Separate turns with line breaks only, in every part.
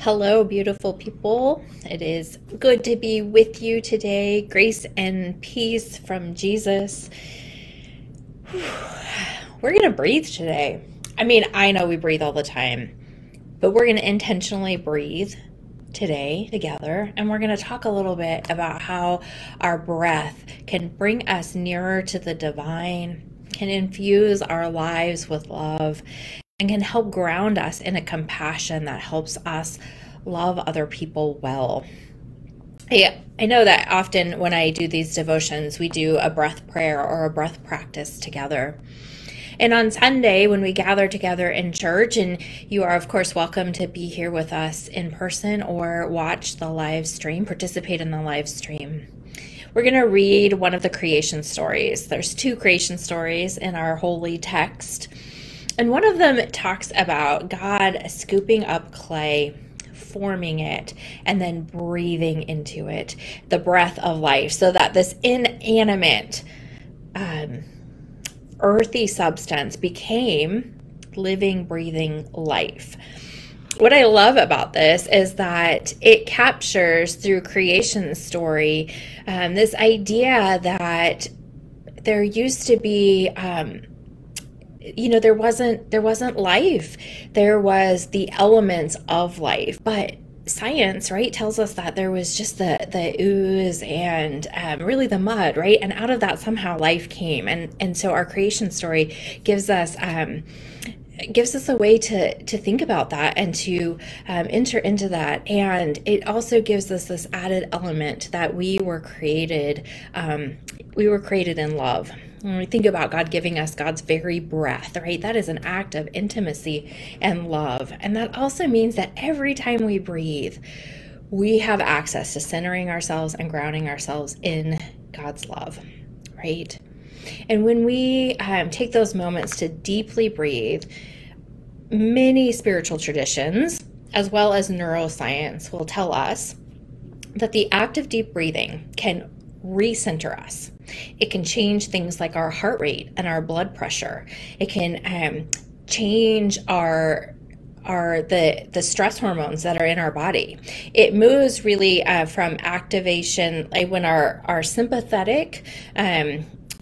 Hello, beautiful people. It is good to be with you today. Grace and peace from Jesus. We're going to breathe today. I know we breathe all the time, but we're going to intentionally breathe today together. And we're going to talk a little bit about how our breath can bring us nearer to the divine, can infuse our lives with love, and can help ground us in a compassion that helps us love other people well. I know that often when I do these devotions, we do a breath prayer or a breath practice together. And on Sunday, when we gather together in church, and you are, of course, welcome to be here with us in person or watch the live stream, participate in the live stream. We're going to read one of the creation stories. There's two creation stories in our holy text. And one of them talks about God scooping up clay, forming it, and then breathing into it the breath of life, so that this inanimate, earthy substance became living, breathing life. What I love about this is that it captures through creation story this idea that there used to be there wasn't life. There was the elements of life, but science, right, tells us that there was just the ooze and really the mud, right? And out of that somehow life came. And so our creation story gives us a way to think about that and to enter into that. And it also gives us this added element that we were created in love. When we think about God giving us God's very breath, right, that is an act of intimacy and love. And that also means that every time we breathe, we have access to centering ourselves and grounding ourselves in God's love, right? And when we take those moments to deeply breathe, many spiritual traditions, as well as neuroscience, will tell us that the act of deep breathing can recenter us. It can change things like our heart rate and our blood pressure. It can change the stress hormones that are in our body. It moves really from activation, like when our sympathetic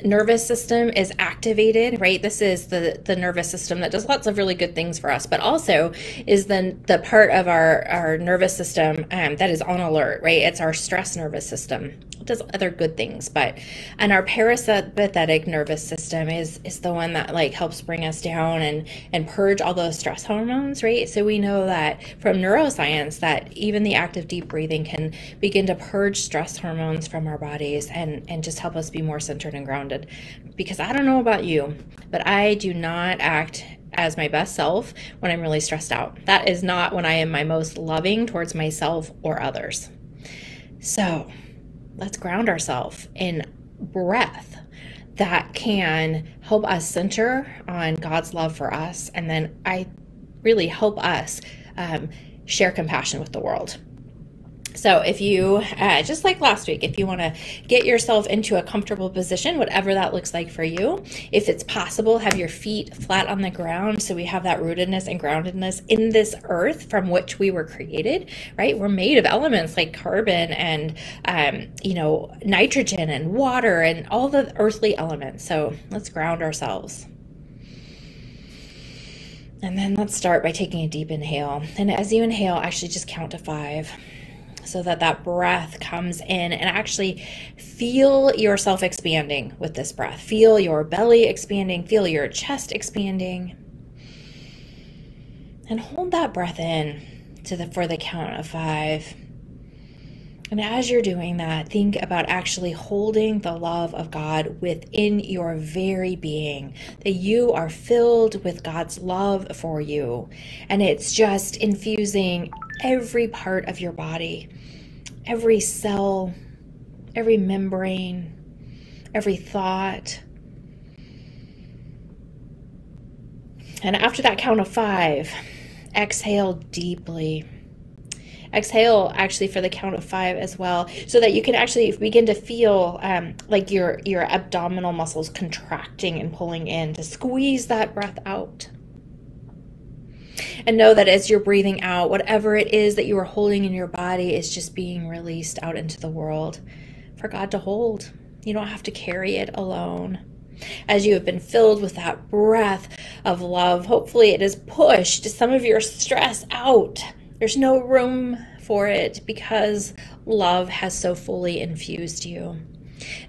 nervous system is activated, right? This is the nervous system that does lots of really good things for us, but also is then the part of our nervous system that is on alert, right? It's our stress nervous system. It does other good things, and our parasympathetic nervous system is the one that like helps bring us down and purge all those stress hormones, right? So we know that from neuroscience that even the act of deep breathing can begin to purge stress hormones from our bodies and just help us be more centered and grounded. Because I don't know about you, but I do not act as my best self when I'm really stressed out. That is not when I am my most loving towards myself or others. So let's ground ourselves in breath that can help us center on God's love for us, and then I really help us share compassion with the world. So if you, just like last week, if you want to get yourself into a comfortable position, whatever that looks like for you, if it's possible, have your feet flat on the ground so we have that rootedness and groundedness in this earth from which we were created, right? We're made of elements like carbon and, nitrogen and water and all the earthly elements. So let's ground ourselves. And then let's start by taking a deep inhale. And as you inhale, actually just count to 5. So that breath comes in, and actually feel yourself expanding with this breath. Feel your belly expanding, feel your chest expanding. And hold that breath in for the count of 5. And as you're doing that, think about actually holding the love of God within your very being, that you are filled with God's love for you. And it's just infusing every part of your body, every cell, every membrane, every thought. And after that count of 5, exhale deeply. Exhale actually for the count of 5 as well, so that you can actually begin to feel like your abdominal muscles contracting and pulling in to squeeze that breath out. And know that as you're breathing out, whatever it is that you are holding in your body is just being released out into the world for God to hold. You don't have to carry it alone. As you have been filled with that breath of love, hopefully it has pushed some of your stress out. There's no room for it because love has so fully infused you.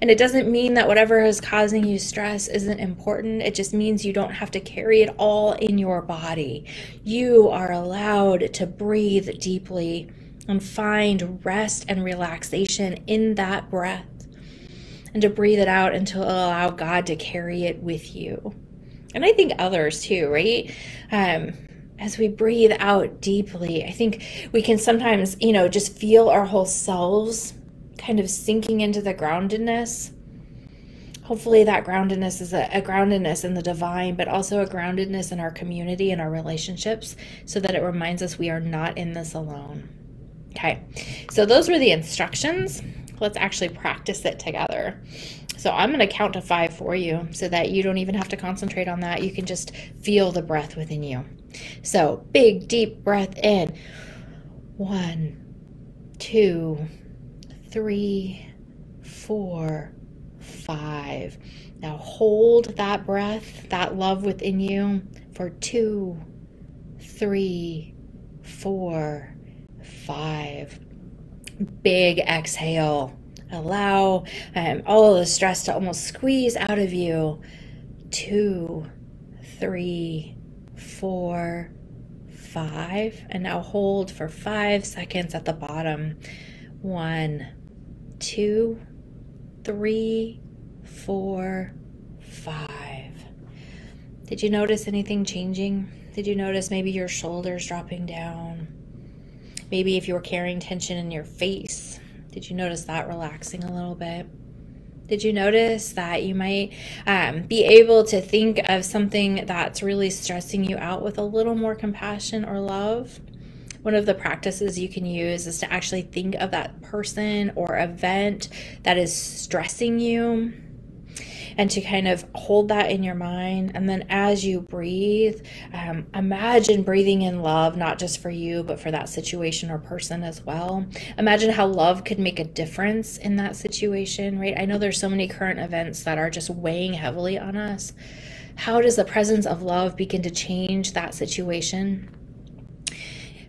And it doesn't mean that whatever is causing you stress isn't important. It just means you don't have to carry it all in your body. You are allowed to breathe deeply and find rest and relaxation in that breath, and to breathe it out and to allow God to carry it with you. And I think others too, right? As we breathe out deeply, I think we can sometimes, just feel our whole selves kind of sinking into the groundedness. Hopefully that groundedness is a groundedness in the divine, but also a groundedness in our community and our relationships, so that it reminds us we are not in this alone. Okay, so those were the instructions. Let's actually practice it together. So I'm going to count to 5 for you so that you don't even have to concentrate on that. You can just feel the breath within you. So big, deep breath in. 1, 2, 3, 4, 5. Now hold that breath, that love within you for 2, 3, 4, 5. Big exhale. Allow all of the stress to almost squeeze out of you. 2, 3, 4, 5. And now hold for 5 seconds at the bottom. 1, 2, 3, 4, 5. Did you notice anything changing? Did you notice maybe your shoulders dropping down? Maybe if you were carrying tension in your face, did you notice that relaxing a little bit? Did you notice that you might be able to think of something that's really stressing you out with a little more compassion or love? One of the practices you can use is to actually think of that person or event that is stressing you, and to kind of hold that in your mind. And then as you breathe, imagine breathing in love, not just for you, but for that situation or person as well. Imagine how love could make a difference in that situation, right? I know there's so many current events that are just weighing heavily on us. How does the presence of love begin to change that situation?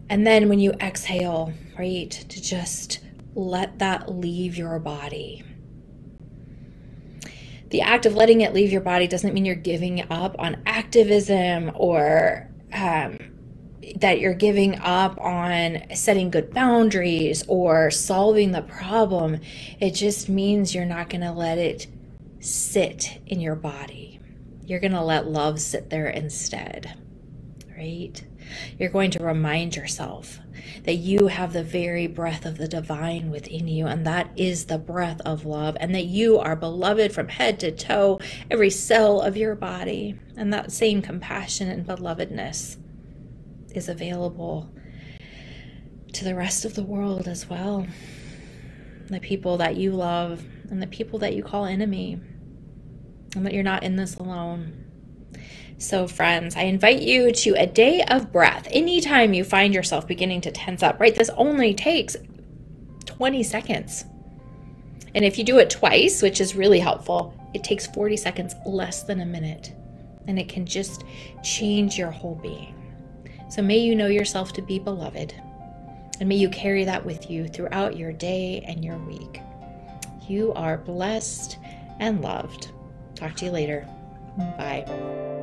And then when you exhale, right, to just let that leave your body. The act of letting it leave your body doesn't mean you're giving up on activism or that you're giving up on setting good boundaries or solving the problem. It just means you're not going to let it sit in your body. You're going to let love sit there instead, right? You're going to remind yourself that you have the very breath of the divine within you, and that is the breath of love, and that you are beloved from head to toe, every cell of your body, and that same compassion and belovedness is available to the rest of the world as well. The people that you love and the people that you call enemy, and that you're not in this alone. So friends, I invite you to a day of breath. Anytime you find yourself beginning to tense up, right? This only takes 20 seconds. And if you do it twice, which is really helpful, it takes 40 seconds, less than a minute. And it can just change your whole being. So may you know yourself to be beloved. And may you carry that with you throughout your day and your week. You are blessed and loved. Talk to you later. Bye.